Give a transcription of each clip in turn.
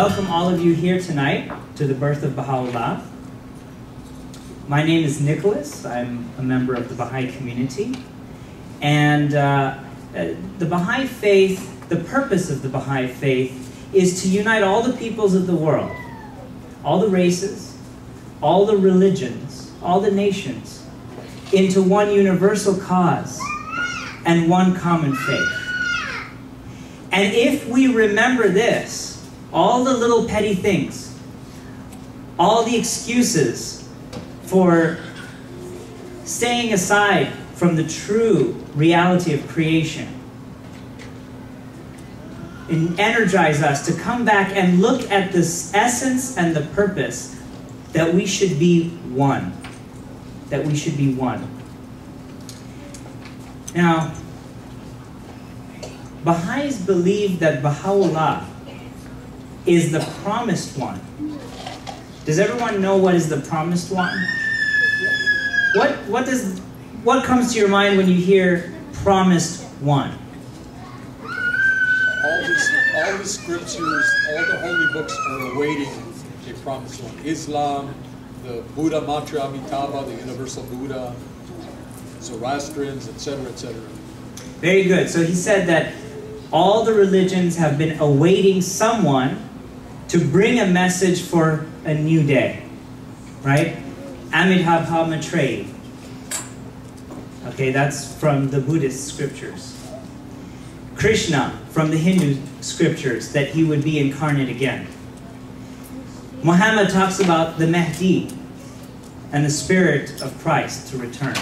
welcome all of you here tonight to the Birth of Bahá'u'lláh. My name is Nicholas. I'm a member of the Baha'i community. And the Baha'i faith, the purpose of the Baha'i faith is to unite all the peoples of the world, all the races, all the religions, all the nations, into one universal cause and one common faith. And if we remember this, all the little petty things, all the excuses for staying aside from the true reality of creation, and energize us to come back and look at this essence and the purpose that we should be one. That we should be one. Now, Baha'is believe that Bahá'u'lláh is the promised one. Does everyone know what is the promised one? What comes to your mind when you hear promised one? All the scriptures, all the holy books are awaiting a promised one. Islam, the Buddha Matra Amitabha, the Universal Buddha, Zoroastrians, etc., etc. Very good. So he said that all the religions have been awaiting someone to bring a message for a new day, right? Amitabha Maitreyi. Okay, that's from the Buddhist scriptures. Krishna from the Hindu scriptures, that he would be incarnate again. Muhammad talks about the Mahdi and the Spirit of Christ to return.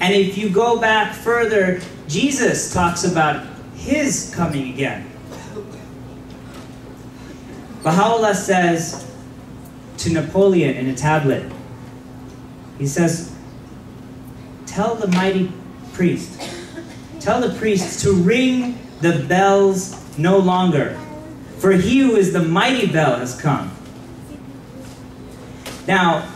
And if you go back further, Jesus talks about his coming again. Baha'u'lláh says to Napoleon in a tablet, he says, tell the mighty priest, tell the priests to ring the bells no longer, for he who is the mighty bell has come. Now,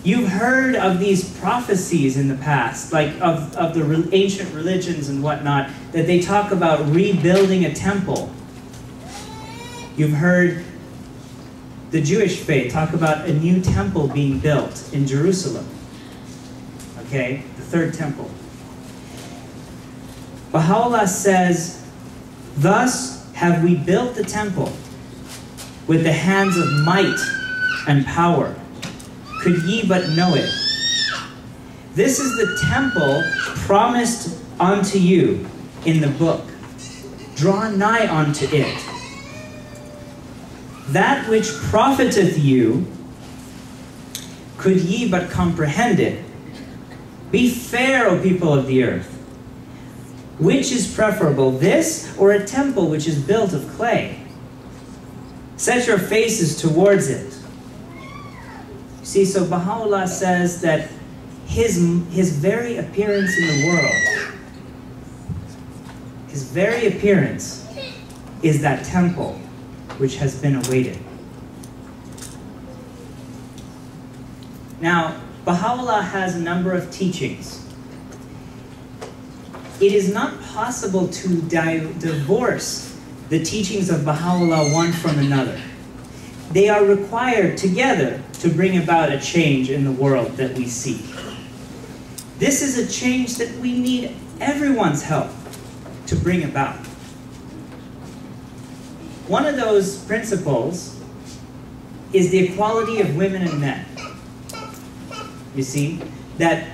you've heard of these prophecies in the past, like of the ancient religions and whatnot, that they talk about rebuilding a temple. You've heard the Jewish faith talk about a new temple being built in Jerusalem. Okay, the third temple. Baha'u'lláh says, thus have we built the temple with the hands of might and power. Could ye but know it? This is the temple promised unto you in the book. Draw nigh unto it. That which profiteth you, could ye but comprehend it? Be fair, O people of the earth. Which is preferable, this or a temple which is built of clay? Set your faces towards it. See, so Baha'u'lláh says that his very appearance in the world, his very appearance is that temple which has been awaited. Now, Baha'u'lláh has a number of teachings. It is not possible to divorce the teachings of Baha'u'lláh one from another. They are required together to bring about a change in the world that we seek. This is a change that we need everyone's help to bring about. One of those principles is the equality of women and men. You see, that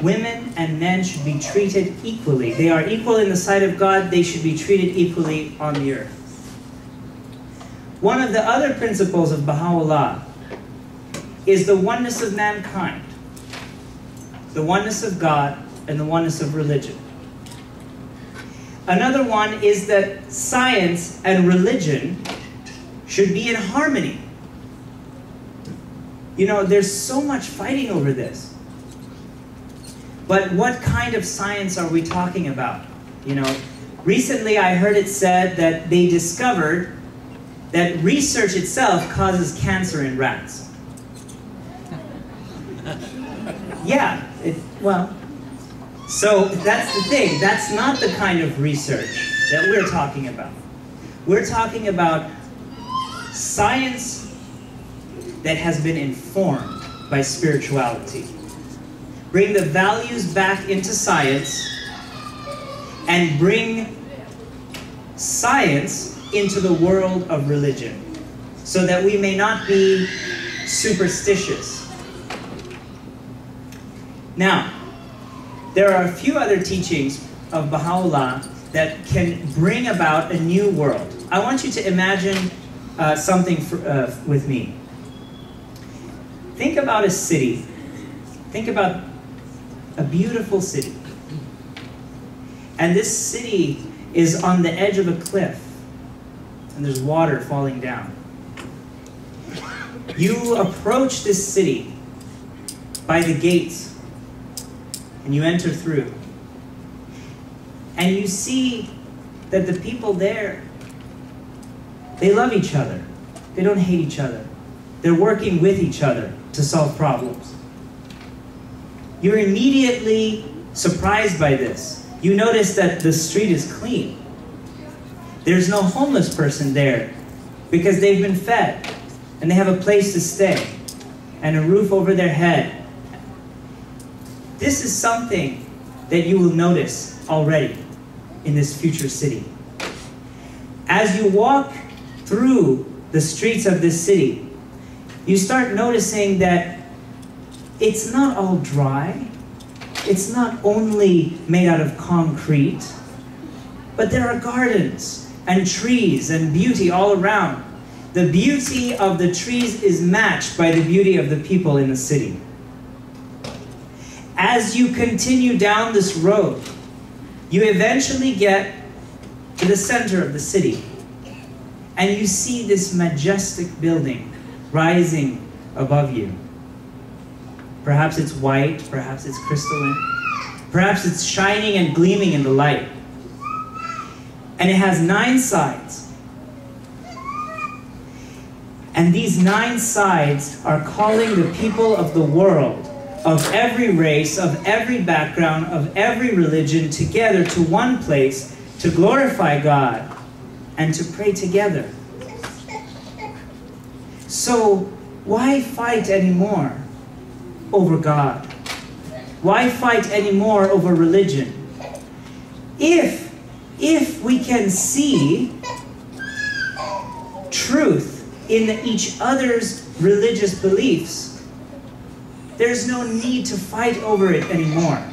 women and men should be treated equally. They are equal in the sight of God. They should be treated equally on the earth. One of the other principles of Baha'u'lláh is the oneness of mankind, the oneness of God, and the oneness of religion. Another one is that science and religion should be in harmony. You know, there's so much fighting over this. But what kind of science are we talking about? You know, recently I heard it said that they discovered that research itself causes cancer in rats. Yeah, well, so that's the thing. That's not the kind of research that we're talking about. We're talking about science that has been informed by spirituality. Bring the values back into science and bring science into the world of religion so that we may not be superstitious. Now, there are a few other teachings of Baha'u'lláh that can bring about a new world. I want you to imagine something with me. Think about a city. Think about a beautiful city. And this city is on the edge of a cliff, and there's water falling down. You approach this city by the gates, and you enter through. And you see that the people there, they love each other. They don't hate each other. They're working with each other to solve problems. You're immediately surprised by this. You notice that the street is clean. There's no homeless person there because they've been fed and they have a place to stay and a roof over their head. This is something that you will notice already in this future city. As you walk through the streets of this city, you start noticing that it's not all dry. It's not only made out of concrete, but there are gardens and trees and beauty all around. The beauty of the trees is matched by the beauty of the people in the city. As you continue down this road, you eventually get to the center of the city, and you see this majestic building rising above you. Perhaps it's white, perhaps it's crystalline, perhaps it's shining and gleaming in the light. And it has 9 sides. And these 9 sides are calling the people of the world, of every race, of every background, of every religion, together to one place to glorify God and to pray together. So why fight anymore over God? Why fight anymore over religion? If we can see truth in each other's religious beliefs, there's no need to fight over it anymore.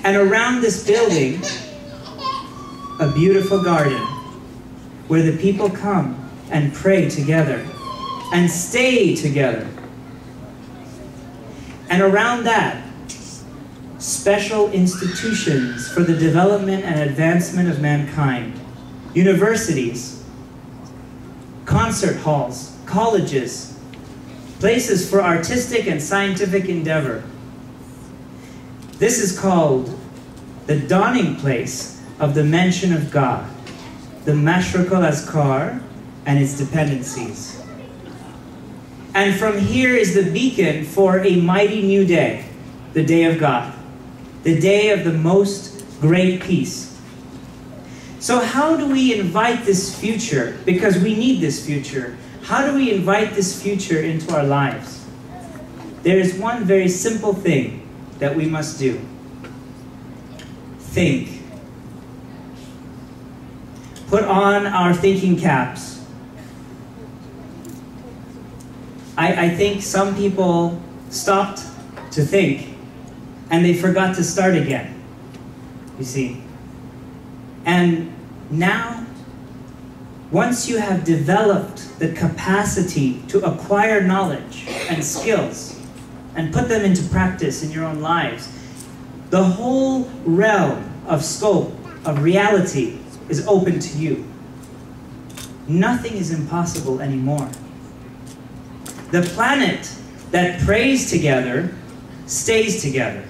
And around this building, a beautiful garden where the people come and pray together and stay together. And around that, special institutions for the development and advancement of mankind, universities, concert halls, colleges, places for artistic and scientific endeavor. This is called the dawning place of the mention of God, the Mashriqal Azkar and its dependencies. And from here is the beacon for a mighty new day, the day of God, the day of the most great peace. So how do we invite this future? Because we need this future. How do we invite this future into our lives? There is one very simple thing that we must do. Think. Put on our thinking caps. I think some people stopped to think and they forgot to start again, you see. And now, once you have developed the capacity to acquire knowledge and skills and put them into practice in your own lives, the whole realm of scope, of reality, is open to you. Nothing is impossible anymore. The planet that prays together stays together.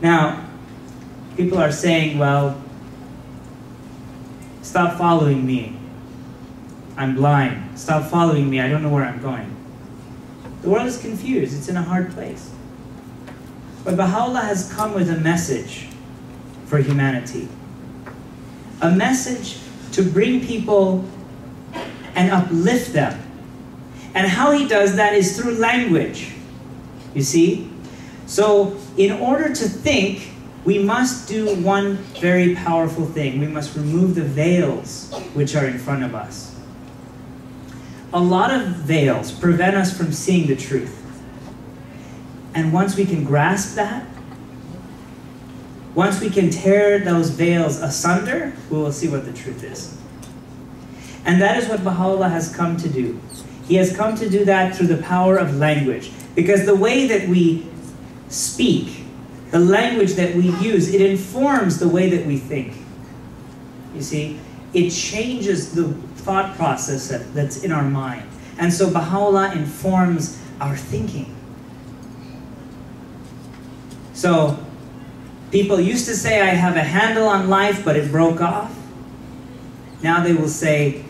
Now, people are saying, well, stop following me. I'm blind. Stop following me. I don't know where I'm going. The world is confused. It's in a hard place. But Baha'u'lláh has come with a message for humanity. a message to bring people and uplift them. And how he does that is through language, you see? So in order to think, we must do one very powerful thing. We must remove the veils which are in front of us. A lot of veils prevent us from seeing the truth. And once we can grasp that, once we can tear those veils asunder, we will see what the truth is. And that is what Baha'u'lláh has come to do. He has come to do that through the power of language. Because the way that we speak, the language that we use, it informs the way that we think. You see, it changes the thought process that's in our mind. And so Baha'u'lláh informs our thinking. So, people used to say, I have a handle on life, but it broke off. Now they will say,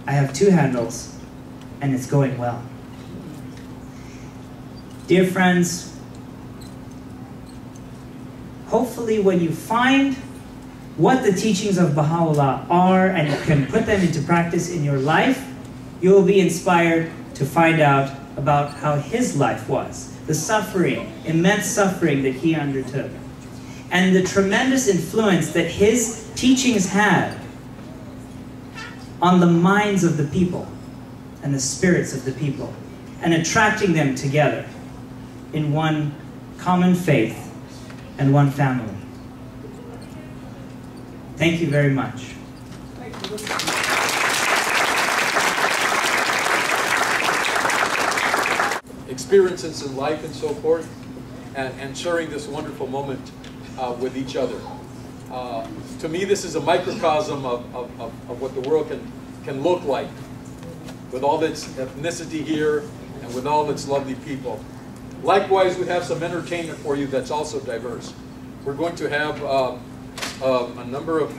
I have two handles, and it's going well. Dear friends, hopefully when you find what the teachings of Baha'u'lláh are and you can put them into practice in your life, you will be inspired to find out about how his life was, the suffering, immense suffering that he undertook, and the tremendous influence that his teachings had on the minds of the people and the spirits of the people, and attracting them together in one common faith and one family. Thank you very much. Experiences in life and so forth, and sharing this wonderful moment with each other. To me, this is a microcosm of what the world can look like, with all its ethnicity here and with all its lovely people. Likewise, we have some entertainment for you that's also diverse. We're going to have a number of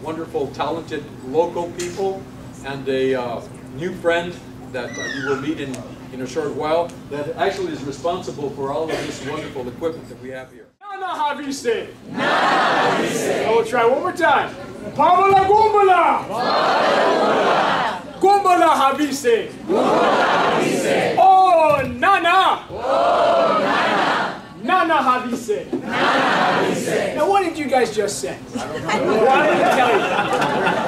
wonderful, talented local people, and a new friend that you will meet in a short while, that actually is responsible for all of this wonderful equipment that we have here. I will try one more time. Pabala Gumbala! Gumbala Havise! Oh, Nana! Nana Havise! Now, what did you guys just say? I don't know. Well, I didn't tell you.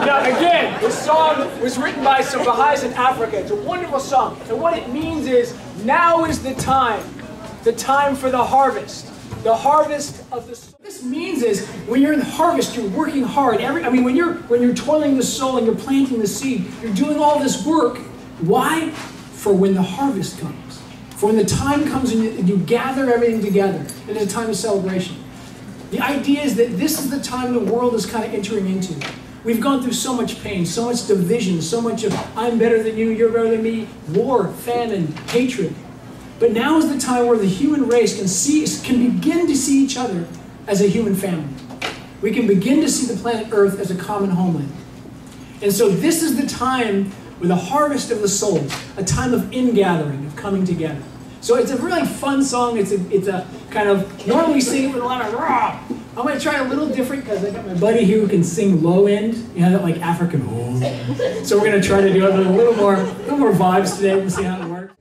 Now, again, this song was written by some Baha'is in Africa. It's a wonderful song. And what it means is, now is the time for the harvest. The harvest of the soul. What this means is, when you're in the harvest, you're working hard. When you're toiling the soul and you're planting the seed, you're doing all this work. Why? For when the harvest comes. For when the time comes and you gather everything together. It is a time of celebration. The idea is that this is the time the world is kind of entering into. We've gone through so much pain, so much division, so much of I'm better than you, you're better than me, war, famine, hatred. But now is the time where the human race can begin to see each other as a human family. We can begin to see the planet Earth as a common homeland. And so this is the time with the harvest of the soul, a time of ingathering, of coming together. So it's a really fun song. It's a kind of, normally we sing it with a lot of rah. I'm going to try a little different because I got my buddy here who can sing low end, you know, like African. So we're going to try to do it with a little more vibes today. We'll see how it works.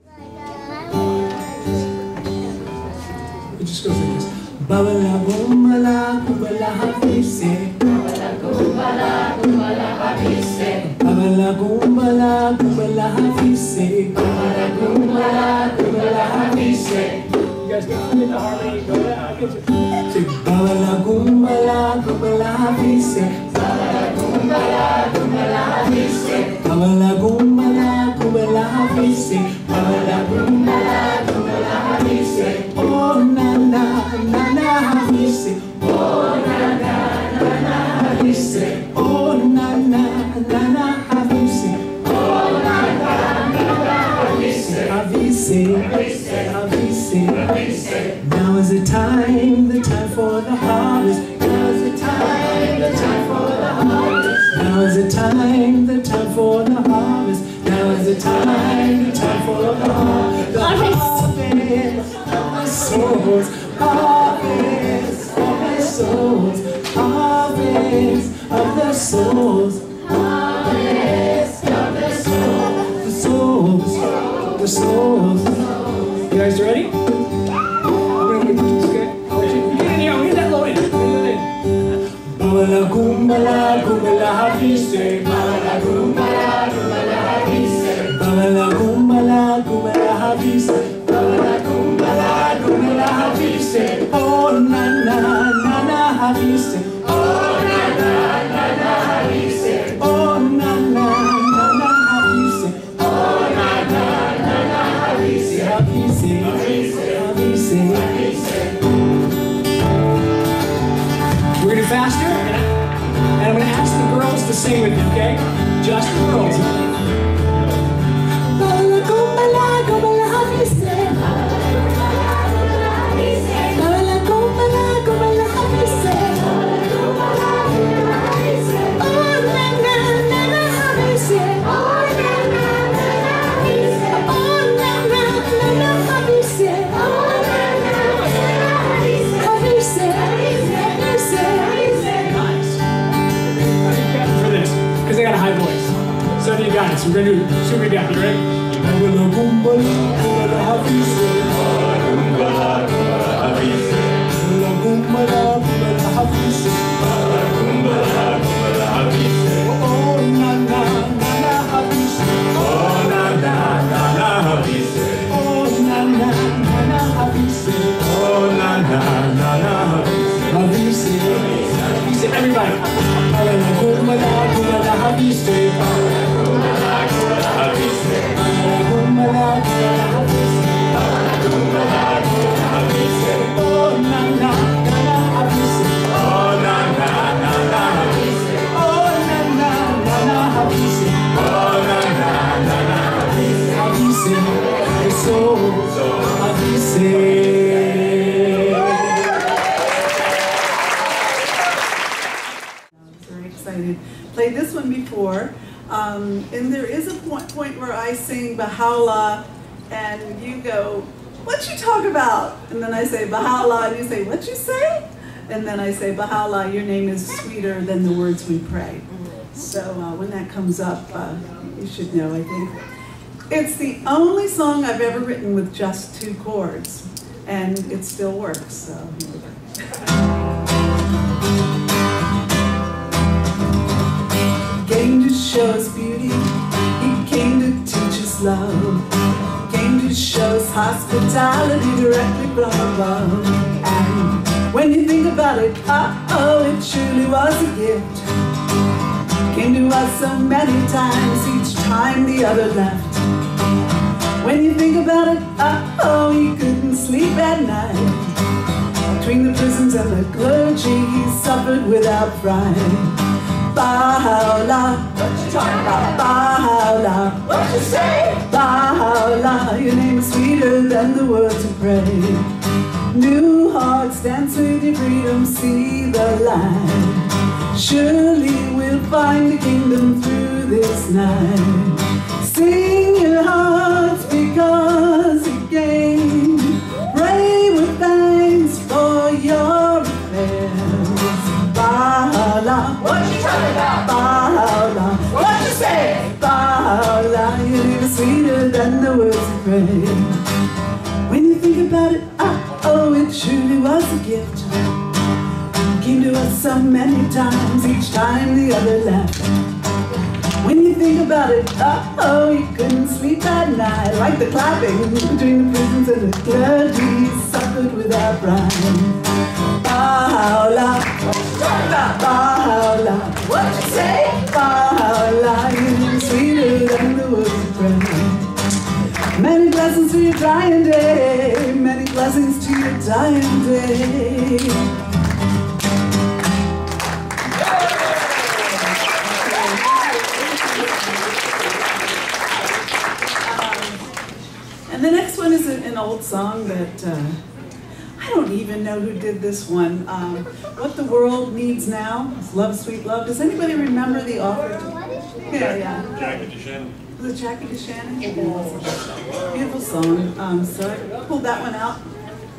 It just goes like this. Babala gumbala gumbala havise. Babala gumbala gumbala havise. Babala gumbala gumbala havise. Babala gumbala gumbala havise. You guys can get the harmony. Go ahead. Say babala gumbala gumbala havise. Babala gumbala gumbala havise. Babala gumbala gumbala havise. Babala gumbala gumbala havise. Oh na na na na havise. Oh na na na na havise. Oh na na na na havise. Oh na na na na havise. Havise, havise, havise. Now is the time for the harvest. Now is the time for the harvest. Now is the time for the harvest. Now is the time for the harvest. The harvest of my souls, harvest of my souls, harvest of the souls. The souls. You guys ready? Okay. Get in here. We get that low in. Bala gumbala gumbala hafise. Bala gumbala gumbala hafise. Bala gumbala gumbala hafise. Bala gumbala gumbala hafise. Oh na na na na hafise. Oh na na na na hafise. Oh na na na na hafise. Oh na na na na hafise. Hafise hafise hafise. We're gonna do faster, and I'm gonna ask the girls to sing with me, okay? Just the girls. Bala gumbala gumbala hafise. Bala gumbala gumbala hafise. Oh na na na na hafise. Oh na na na na hafise. Oh na na na na hafise. Oh na na na hafise. Hafise hafise. Nice. For this, because I got a high voice. So you got it. So we're gonna do super gap. You ready? Bala gumbala gumbala hafise. Bala gumbala gumbala hafise. Bala gumbala gumbala hafise. Bala gumbala gumbala hafise. Oh na na na na hafise. Oh na na na na hafise. Oh na na na na hafise. Oh na na na na hafise. Hafise. Hafise. Everybody. Bala gumbala gumbala hafise. Bala gumbala gumbala hafise. Bala gumbala gumbala hafise. Bala gumbala gumbala hafise. Oh na na na na hafise. Oh na na na na hafise. Oh na na na na hafise. Oh na na na na hafise. Hafise. So hafise. Very excited. Played this one before, and there is a point where I sing Bahá'u'lláh, and you go, "What you talk about?" And then I say Bahá'u'lláh, and you say, "What you say?" And then I say, "Bahá'u'lláh, your name is sweeter than the words we pray." So when that comes up, you should know. I think it's the only song I've ever written with just 2 chords, and it still works. So here we go. Came to show us beauty, he came to teach us love, came to show us hospitality directly from above. And when you think about it, oh, it truly was a gift. Came to us so many times, each time the other left. When you think about it, oh, he couldn't sleep at night. Between the prisons and the clergy, he suffered without pride. Bahá'u'lláh, what you talking about? Bahá'u'lláh, what you say? Bahá'u'lláh, your name is sweeter than the words we pray. New hearts dance with your freedom, see the light. Surely we'll find the kingdom through this night. Sing your hearts because he came. Pray with thanks for your affairs. Bahá'u'lláh, what you talking about? Bahá'u'lláh, what you say? Bahá'u'lláh, your name is sweeter than the words we pray. When you think about it, oh, it truly was a gift. Came to us so many times, each time the other left. When you think about it, oh, you couldn't sleep at night. Like the clapping between the prisons and the clergy, suffered without pride. Bahá'u'lláh, what you talking about? Bahá'u'lláh, what you say? Bahá'u'lláh, you're sweeter than the words we pray. Many blessings to your dying day, many blessings to your dying day. And the next one is an old song that I don't even know who did this one. What the World Needs Now, Love, Sweet Love. Does anybody remember the author? Yeah. Jackie DeShannon. Was it Jackie DeShannon? Beautiful song. So I pulled that one out,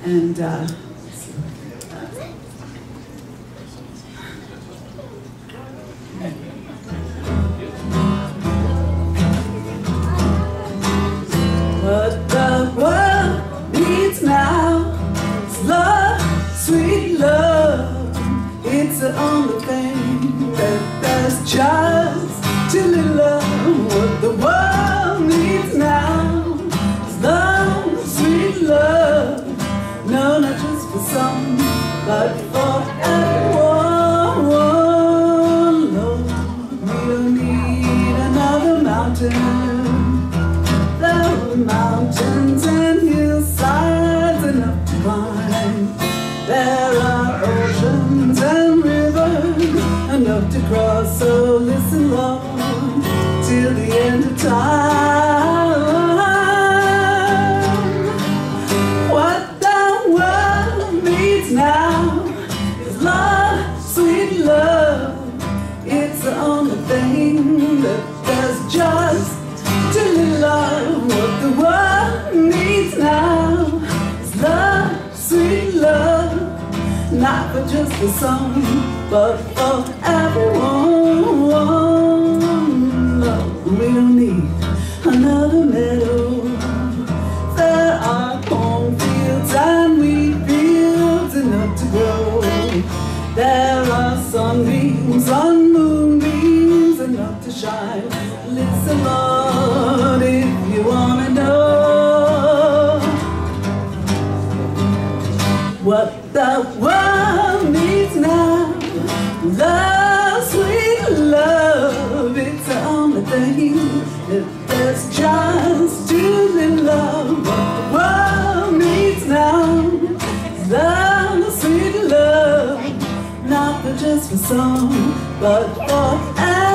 and let's see. the only thing that does just to love. What the world needs now is love, sweet love. No, not just for some, but for everyone. Lord, we don't need another mountain. There are mountains and hillsides enough to climb. There are oceans and rivers enough to cross. So listen, Lord, till the end of time. What the world needs now is love, sweet love. It's the only thing that does just to love. What the world needs now is love, sweet love. Not for just the song, but for everyone. No, we don't need another meadow. There are cornfields and wheat fields enough to grow. There are sunbeams on moonbeams enough to shine. Listen, Lord, if you want to know what the world needs now. Love, sweet love. It's the only thing that there's just to love. What the world needs now is love, sweet love. Not for just for some, but for everyone.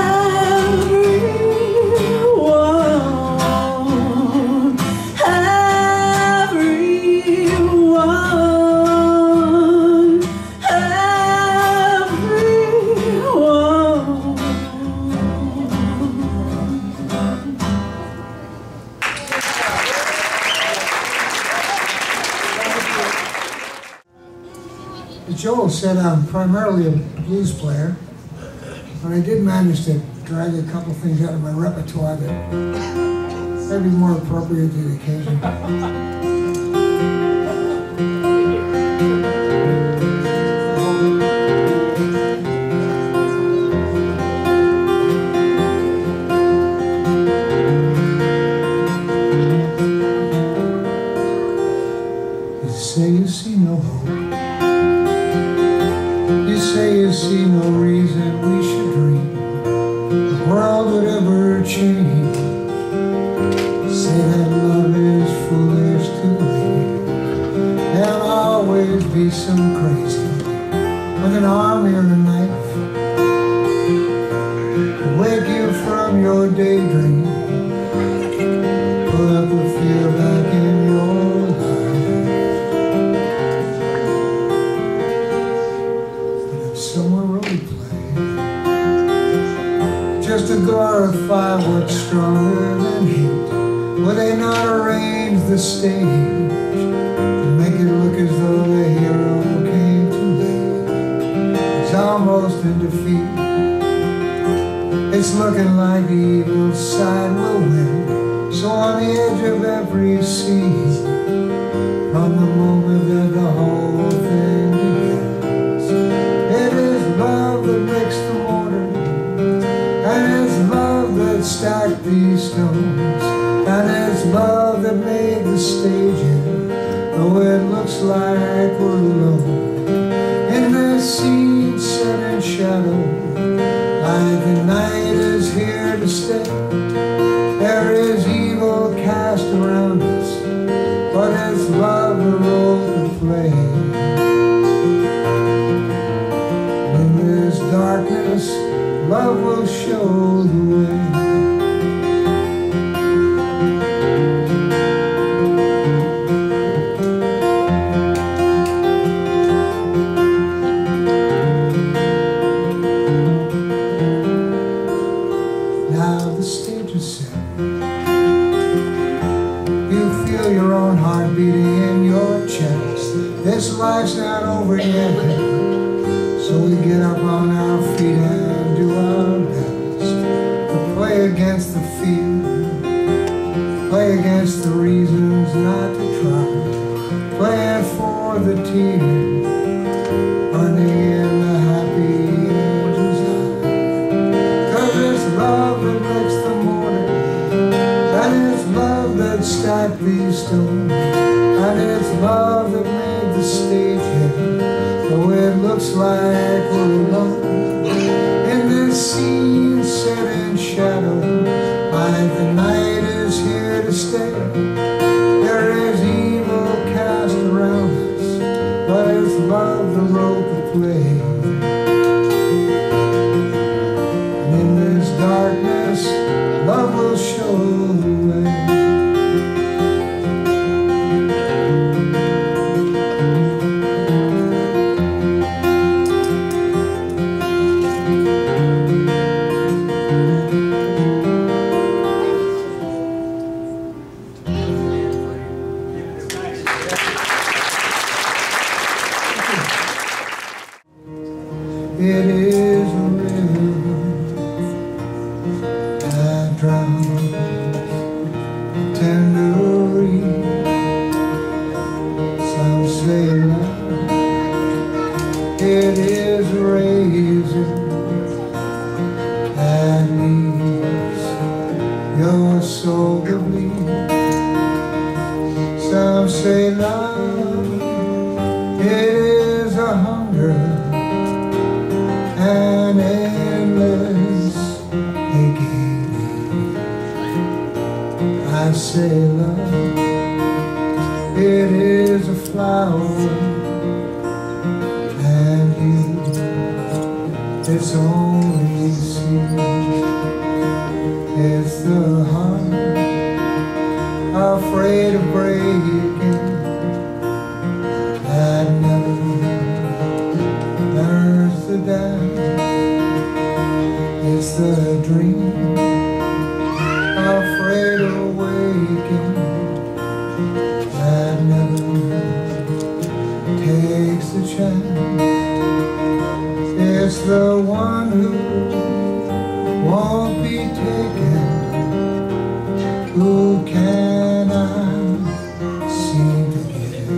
Joel said I'm primarily a blues player, but I did manage to drag a couple things out of my repertoire that may be more appropriate to the occasion. You say you see no hope. Say you see no reason we should dream the world would ever change. Say that love is foolish to believe. There'll always be some crazy with an army and a knife to wake you from your daydream, pull up the fear back in your just to glorify what's stronger than hate. Will they not arrange the stage to make it look as though the hero came too late? He's almost in defeat. It's looking like the evil side will win. So on the edge of every scene, from the moment that the whole thing begins, it is love that makes the mortar, and it's love that stacked these stones, and it's love that made the stage here, though it looks like we're alone in this scene set in shadow, like the night is here to stay. There is evil cast around us, but it's love the role to play. In this darkness, love will show the way. Now the stage is set. You feel your own heart beating in your chest. This life's not over yet, so we get up on our feet and do our best to play against the fear, play against the reasons not to try, playing for the tears, running in the happy would stack these stones, and it's love that made the stage here. Though it looks like we're alone in this scene set in shadow, like the night is here to stay. There is evil cast around us, but it's love that wrote the play. And in this darkness, love will show the way. It is a river that drowns tenderly. Some say love, it is a razor that leaves your soul to bleed. Some say love, it is a hunger, an endless aching. I say love, it is a flower, and you, its only seed. It's the heart afraid of breaking, that never learns to dance. It's the dream afraid of waking, that never takes the chance. It's the one who won't be taken, who cannot seem to give.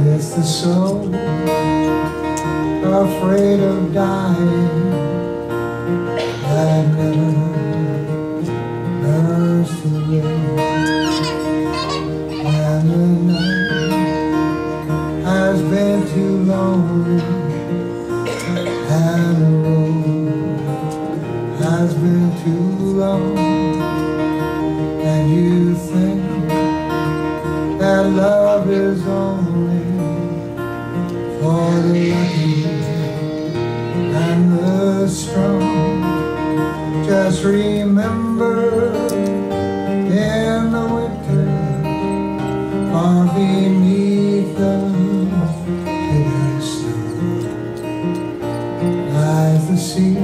It's the soul afraid of dying, that never learns to live. And the night has been too lonely, and the road has been too long, and you think that love is only for the lucky and the strong. Just remember, in the winter, far beneath the bitter snow, lies the sea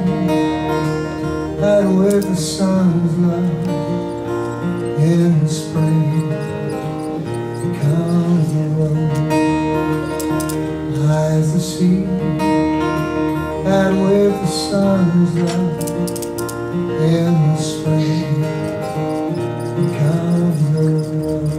that with the sun's love in the spring becomes the road. Lies the sea that with the sun's love in the spring becomes the road.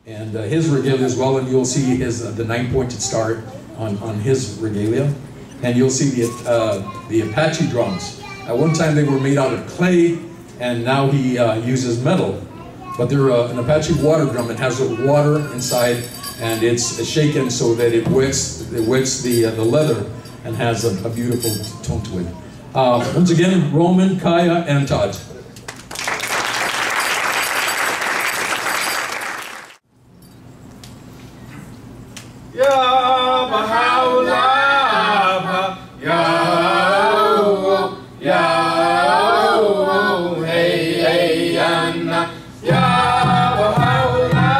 And his regalia as well, and you'll see his the 9-pointed star on his regalia, and you'll see the Apache drums. At one time they were made out of clay, and now he uses metal. But they're an Apache water drum. It has a water inside, and it's shaken so that it wets the leather and has a beautiful tone to it. Once again, Roman, Kaya, and Todd. Ya Bahá'u'lláh, hey, hey, Anna. Ya Bahá'u'lláh,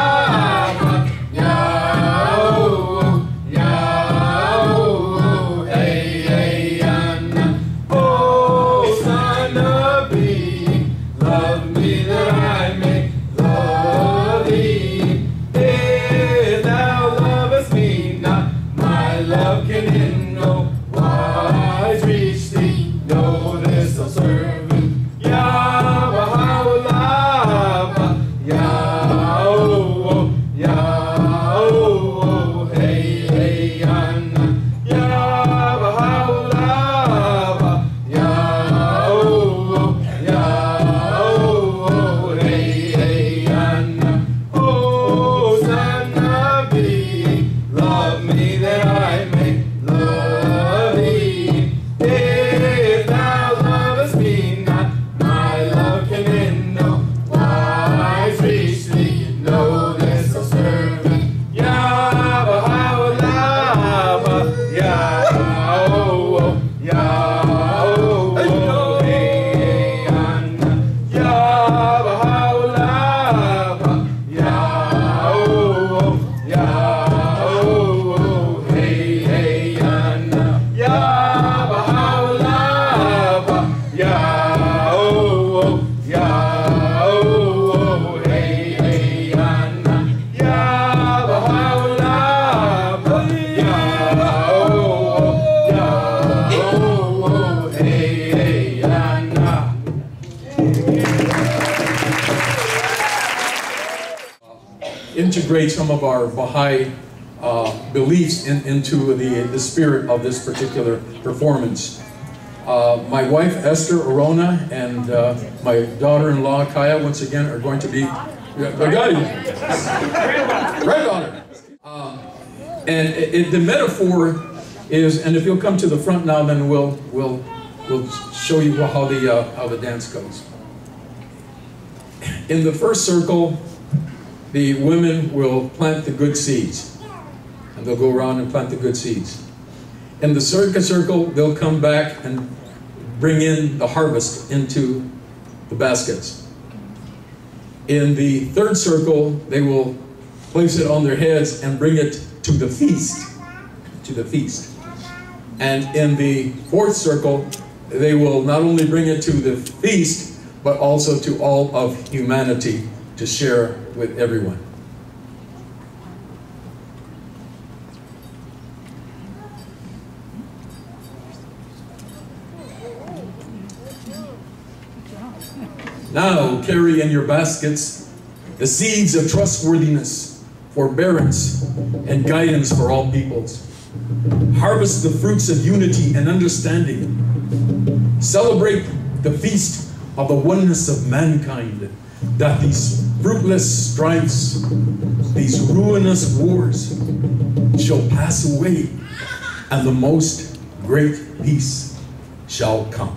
hey, hey, Anna. Oh, son of Integrate some of our Baha'i beliefs into the spirit of this particular performance. My wife Esther Arona and my daughter-in-law Kaya once again are going to be granddaughter. And the metaphor is, and if you'll come to the front now, then we'll show you how the dance goes. In the first circle, the women will plant the good seeds, and they'll go around and plant the good seeds. In the second circle, they'll come back and bring in the harvest into the baskets. In the third circle, they will place it on their heads and bring it to the feast, And in the fourth circle, they will not only bring it to the feast, but also to all of humanity to share with everyone. Now carry in your baskets the seeds of trustworthiness, forbearance, and guidance for all peoples. Harvest the fruits of unity and understanding. Celebrate the feast of the oneness of mankind, that these fruitless strifes, these ruinous wars shall pass away, and the most great peace shall come.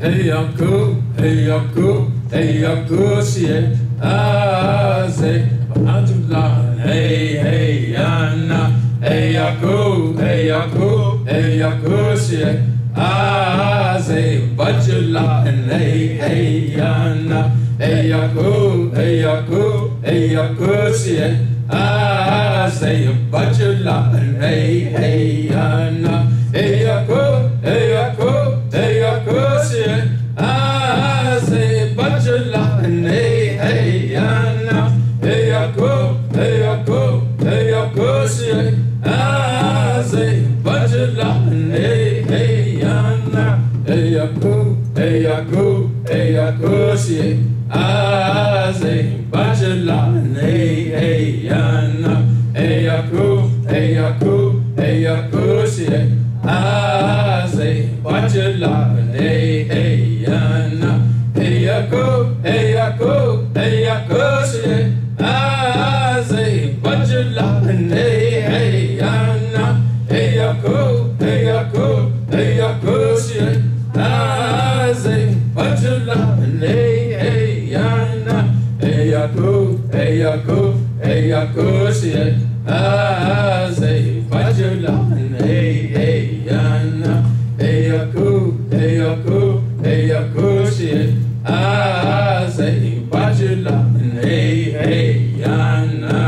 Hey Yaku, hey Yaku, hey Yaku, siye, aze, Bahá'u'lláh, hey hey yana, hey Yaku, hey Yaku, hey Yaku, siye, aze, Bahá'u'lláh, hey hey yana, hey Yaku, hey Yaku, hey Yaku, siye, aze, Bahá'u'lláh, hey hey yana, hey Yaku, hey Yaku. Hey Yaku, siye, aze, Bahá'u'lláh, hey hey yana. Hey Yaku, hey Yaku, hey Yaku, siye, aze, Bahá'u'lláh, hey hey yana. Hey Yaku, hey Yaku, hey Yaku, siye, aze, Bahá'u'lláh, hey hey yana. Hey Yaku, hey Yaku, hey Yaku, siye, aze, Bahá'u'lláh, hey hey yana. Hey Yaku, hey Yaku, hey Yaku, siye, aze, Bahá'u'lláh, hey hey yana. Hey Yaku, hey Yaku, hey Yaku, siye, aze, Bahá'u'lláh, hey hey yana. Hey Yaku, hey Yaku, hey Yaku, siye, aze, Bahá'u'lláh, hey hey yana. Hey Yaku, hey Yaku, hey Yaku, siye, aze, Bahá'u'lláh, hey hey yana.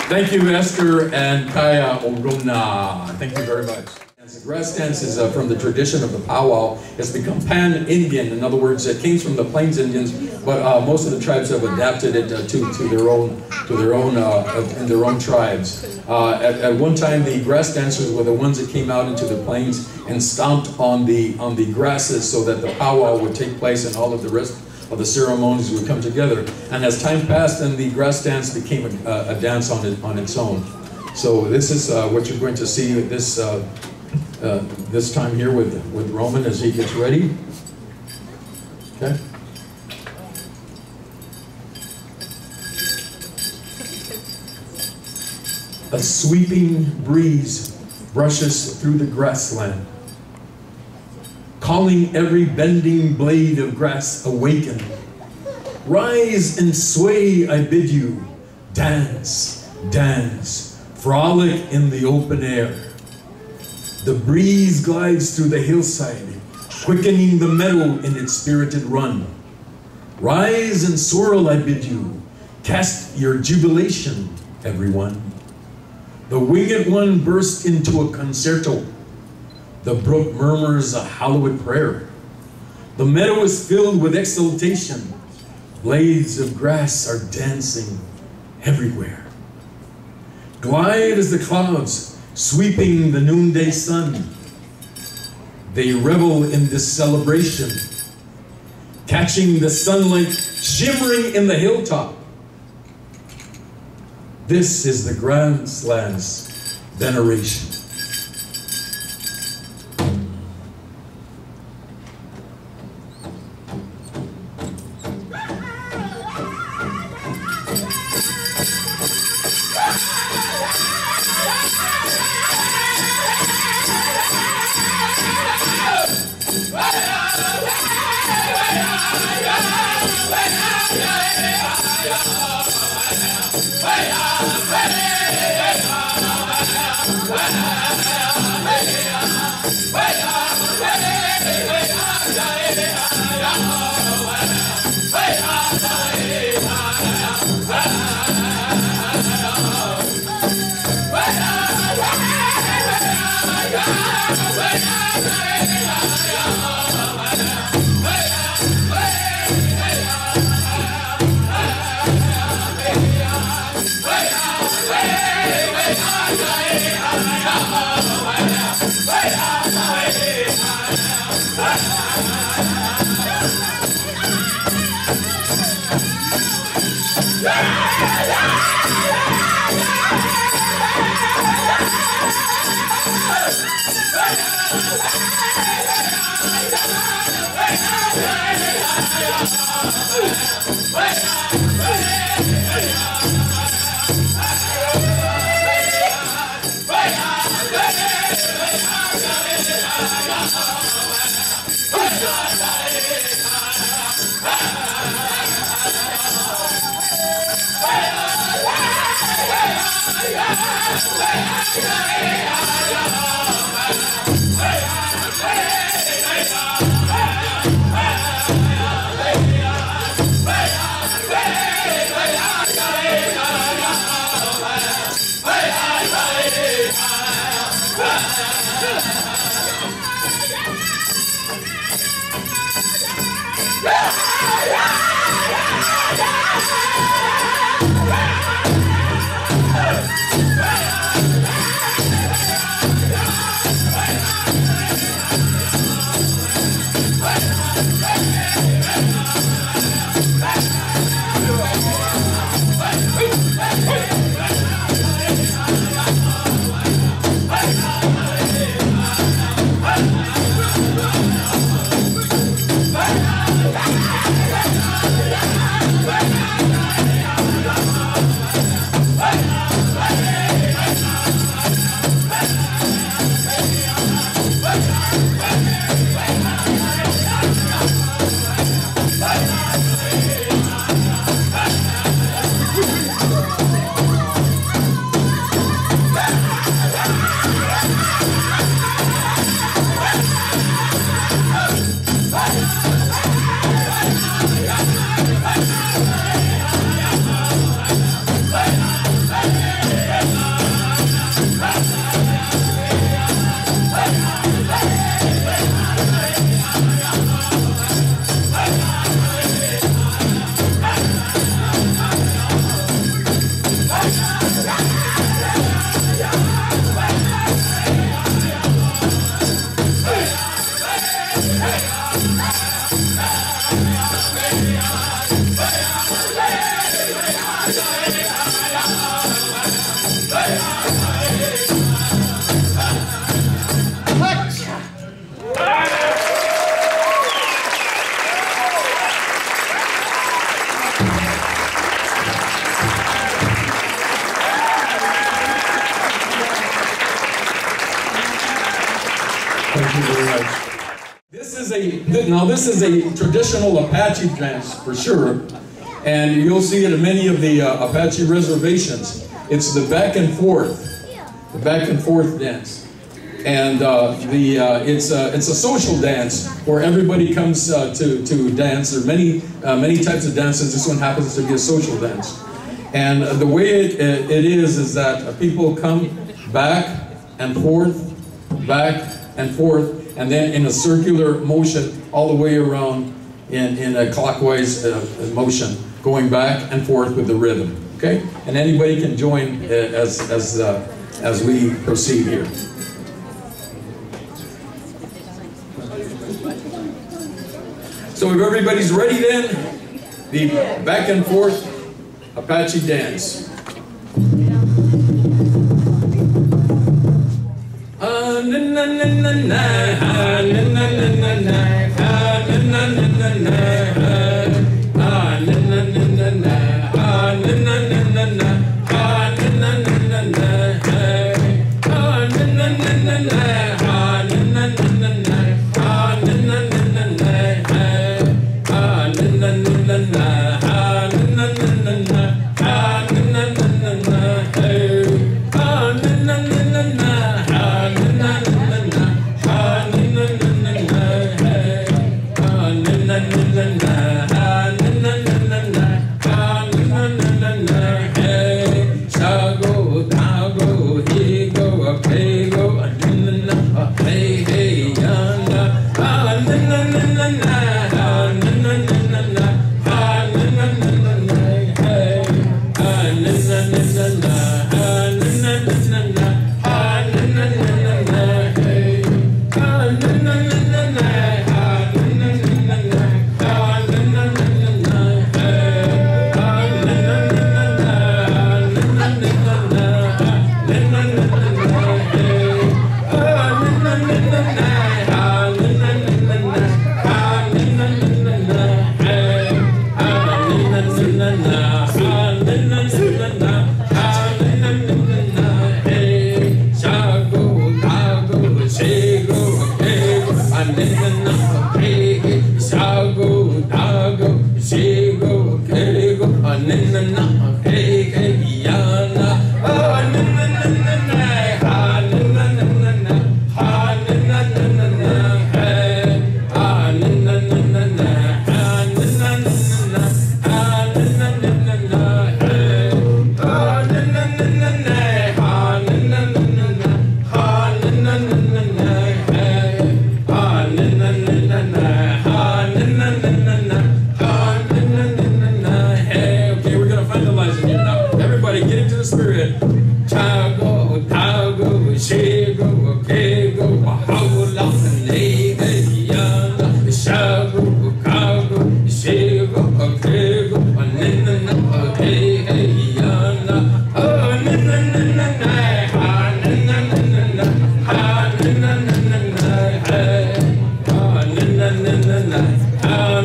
Thank you, Esther and Kaya Orona. Thank you very much. The grass dance is from the tradition of the powwow. It's become pan-Indian. In other words, it came from the Plains Indians, but most of the tribes have adapted it to their own in their own tribes. At one time, the grass dancers were the ones that came out into the plains and stomped on the grasses so that the powwow would take place and all of the rest of the ceremonies would come together. And as time passed, then the grass dance became a dance on its own. So this is what you're going to see this time here with Roman as he gets ready. Okay. A sweeping breeze brushes through the grassland, calling every bending blade of grass awaken. Rise and sway, I bid you. Dance, dance, frolic in the open air. The breeze glides through the hillside, quickening the meadow in its spirited run. Rise and swirl, I bid you. Cast your jubilation, everyone. The winged one burst into a concerto, The brook murmurs a hallowed prayer. The meadow is filled with exultation. Blades of grass are dancing everywhere. Glide as the clouds, sweeping the noonday sun. They revel in this celebration, catching the sunlight shimmering in the hilltop. This is the grassland's veneration. Now this is a traditional Apache dance for sure, and you'll see it in many of the Apache reservations. It's the back and forth dance, and it's a social dance where everybody comes to dance. There are many types of dances. This one happens to be a social dance, and the way it is that people come back and forth, back and forth, and then in a circular motion all the way around in a clockwise motion, going back and forth with the rhythm. Okay, and anybody can join as we proceed here. So if everybody's ready, then the back and forth Apache dance.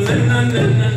na na na